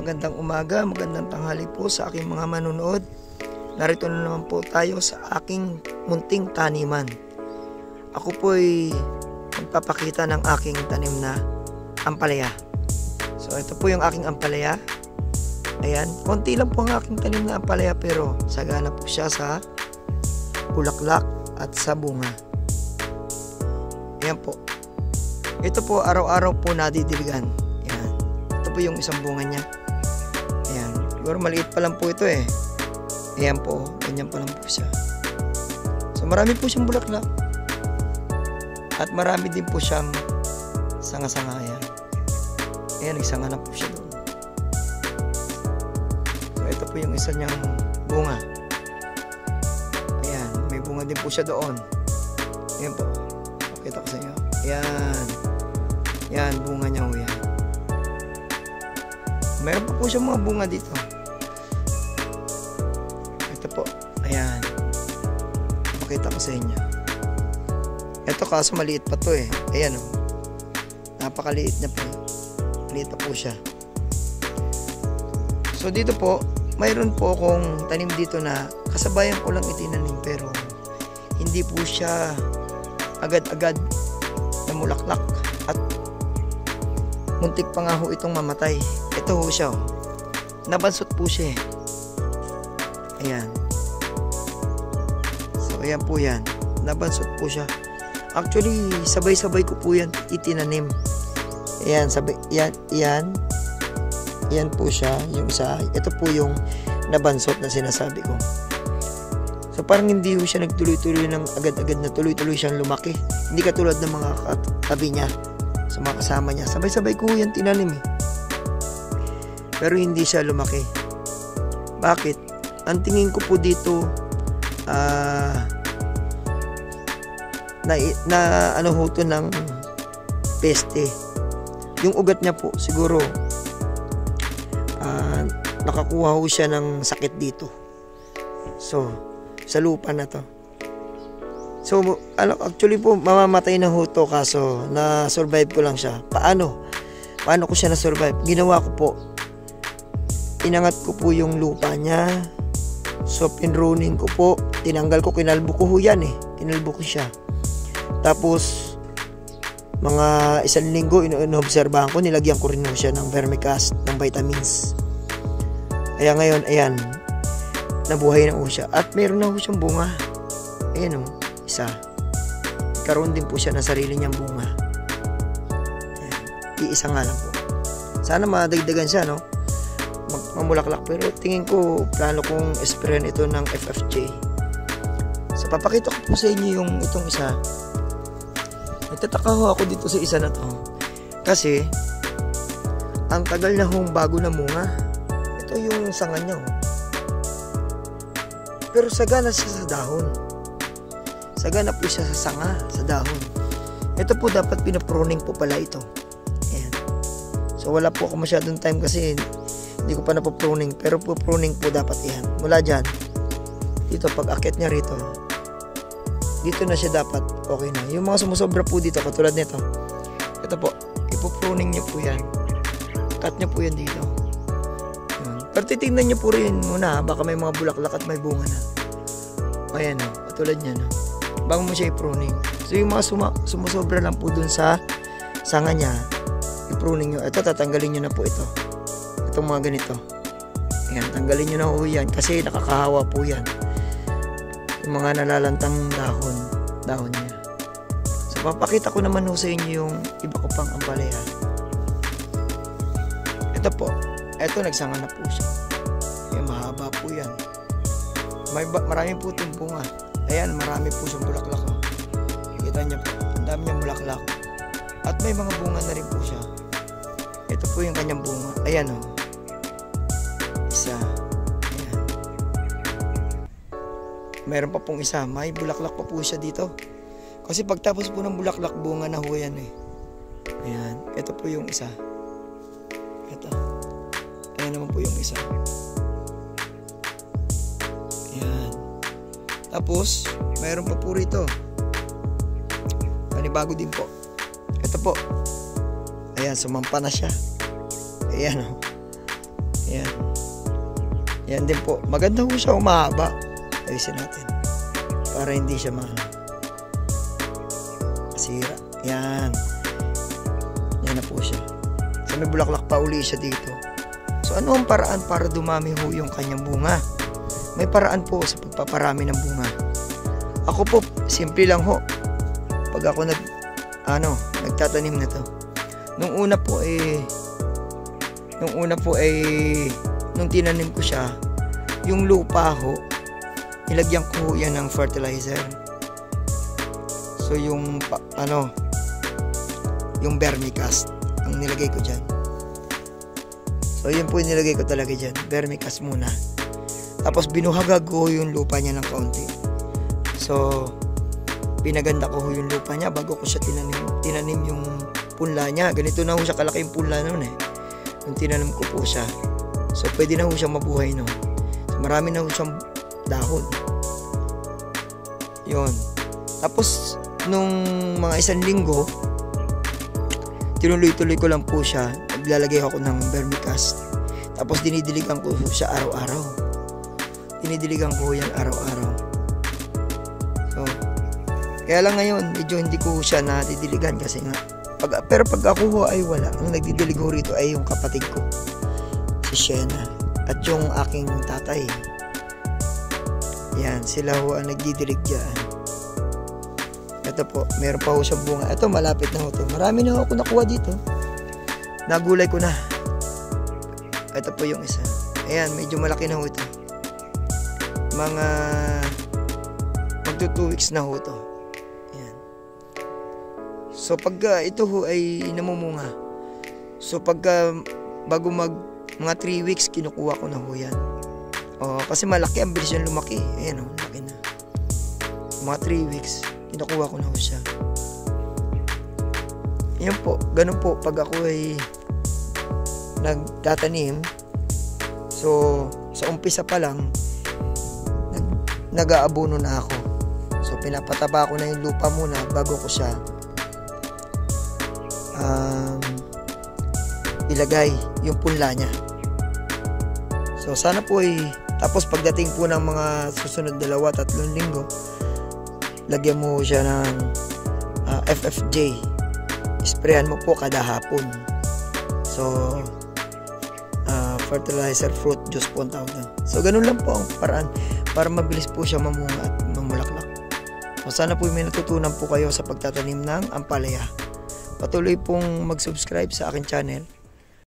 magandang umaga, magandang tanghali po sa aking mga manonood. Narito na naman po tayo sa aking munting taniman. Ako po ay magpapakita ng aking tanim na ampalaya. So ito po yung aking ampalaya. Ayan, konti lang po ang aking tanim na ampalaya pero sagana po siya sa bulaklak at sa bunga. Ayan po. Ito po araw-araw po nadidiligan. Ayan. Ito po yung isang bunga niya. Ayan. Siguro maliit pa lang po ito eh. Ayan po. Ganyan pa lang po siya. So marami po siyang bulaklak. At marami din po siyang sanga-sanga. Ayan. Ayan, nagsanga na po siya doon. So ito po yung isa niyang bunga. Ayan. May bunga din po siya doon. Ayan po. Pakita ko sa inyo. Ayan. Yan, bunga niya o yan. Meron pa po siya mga bunga dito. Ito po. Ayan. Pakita ko sa inyo. Ito kaso maliit pa to eh. Ayan o. Napakaliit na po. Maliit pa po siya. So dito po, mayroon po akong tanim dito na kasabayan ko lang itinanim pero hindi po siya agad-agad na mulaklak at muntik pa nga ho itong mamatay. Ito ho siya oh. Nabansot po siya eh. Ayan. So ayan po yan. Nabansot po siya. Actually sabay-sabay ko po yan itinanim. Ayan, sabay, yan, yan. Yan po siya. Yung isa. Ito po yung nabansot na sinasabi ko. So parang hindi ho siya nagtuloy-tuloy ng agad-agad na tuloy-tuloy siyang lumaki. Hindi katulad ng mga katabi niya. Sa mga kasama niya. Sabay-sabay ko yan tinanim eh. Pero hindi siya lumaki. Bakit? Ang tingin ko po dito na ano ho to ng peste. Yung ugat niya po siguro nakakuha ho siya ng sakit dito. So sa lupa na to. So, actually po, mamamatay na ho to kaso na-survive ko lang siya. Paano? Paano ko siya na-survive? Ginawa ko po, inangat ko po yung lupa niya. So, pinruning ko po. Tinanggal ko, kinalbo ko ho yan eh. Kinalbo ko siya. Tapos, mga 1 linggo, inoobserbahan ko, nilagyan ko rin ho siya ng vermicast, ng vitamins. Kaya ngayon, ayan, nabuhay na ho siya. At meron na ho siyang bunga. Ayan o. Isa. Karoon din po siya na sarili niyang bunga. Ayan. Iisa nga lang po. Sana madagdagan siya, no? Mamulaklak. Pero tingin ko, plano kong sprayan ito ng FFJ. So, papakita ko po sa inyo yung itong isa. Nagtataka ho ako dito sa isa na to. Kasi, ang tagal na hong bago na bunga. Ito yung sanga niya, oh. Pero sagana siya sa dahon. Sagana po siya sa sanga, sa dahon. Ito po dapat pinapruning po pala ito. Ayan. So wala po ako masyadong time kasi hindi ko pa napapruning. Pero po pruning po dapat yan. Mula dyan. Dito pag akit niya rito. Dito na siya dapat okay na. Yung mga sumusobra po dito katulad nito. Ito po. Ipopruning niyo po yan. Cut niyo po yan dito. Ayan. Pero titignan niyo po rin muna. Baka may mga bulaklak at may bunga na. Ayan o. Katulad niya na. Bago mo siya i-pruning. So yung mga sumusobra lang po dun sa sanga niya, i-pruning nyo. Ito, tatanggalin nyo na po ito. Itong mga ganito. Ayan, tanggalin nyo na po yan kasi nakakahawa po yan. Yung mga nalalantang dahon niya. So papakita ko naman ho sa inyo yung iba ko pang ampalaya. Ito po. Ito, nagsanga na po siya. Ayan, mahaba po yan. Marami po itong bunga. Ayan, marami po siyang bulaklak. Oh. Kita niyo po, ang dami niyang bulaklak. At may mga bunga na rin po siya. Ito po yung kanyang bunga. Ayan o. Oh. Isa. Ayan. Meron pa pong isa. May bulaklak pa po siya dito. Kasi pagtapos po ng bulaklak, bunga na ho yan eh. Ayan. Ito po yung isa. Ito. Ayan naman po yung isa. Ayan. Tapos, mayroon pa po rito. Panibago din po. Ito po. Ayan, sumampa na siya. Ayan o. Ayan. Yan din po. Maganda po siya umahaba. Ayusin natin. Para hindi siya masira. Yan. Yan na po siya. So may bulaklak pa uli siya dito. So ano ang paraan para dumami ho yung kanyang bunga? May paraan po sa pagpaparami ng bunga. Ako po, simple lang ho. Pag ako nagtatanim na to. Nung una po nung tinanim ko siya, yung lupa ho, nilagyan ko yan ng fertilizer. So yung yung vermicast ang nilagay ko dyan. So yun po yung nilagay ko talaga dyan, vermicast muna. Tapos binuhagag ko yung lupa niya ng kaunti. So pinaganda ko yung lupa niya bago ko siya tinanim yung punla niya. Ganito na ho siya kalaki yung punla noon nung tinanim ko po siya. So pwede na ho siya mabuhay noon. So marami na ho siyang dahon. Yun. Tapos nung mga 1 linggo, tinuloy-tuloy ko lang po siya. Naglalagay ako ng vermicast. Tapos dinidiligan ko siya araw-araw. Dinidiligan ko yan araw-araw. So kaya lang ngayon, medyo hindi ko siya nadidiligan kasi nga. Pero pag ako ho ay wala. Ang nagdidilig ho rito ay yung kapatid ko, si Shena. At yung aking tatay. Yan, sila ho ang nagdidilig dyan. Ito po, meron pa ho siyang bunga. Ito, malapit na ho ito. Marami na ho ako nakuha dito. Nagulay ko na. Ito po yung isa. Ayan, medyo malaki na ho ito. Mga magto 2 weeks na ho ito. Ayan. So pag ito ho ay namumunga. So pag bago mga 3 weeks kinukuha ko na ho yan. Kasi malaki, ang bilis yan lumaki. Ayan o, laki na. Mga 3 weeks kinukuha ko na ho siya. Yan po, ganun po pag ako ay nagtatanim. So sa umpisa pa lang nag-aabono na ako. So pinapataba ko na yung lupa muna bago ko siya ilagay yung punla niya. So sana po ay tapos pagdating po ng mga susunod 2-3 linggo, lagyan mo siya ng FFJ. Sprayan mo po kada hapon. So fertilizer fruit juice po ang tawag doon. So ganun lang po ang paraan para mabilis po siya mamunga at mamulaklak. So sana po may natutunan po kayo sa pagtatanim ng ampalaya. Patuloy pong mag-subscribe sa aking channel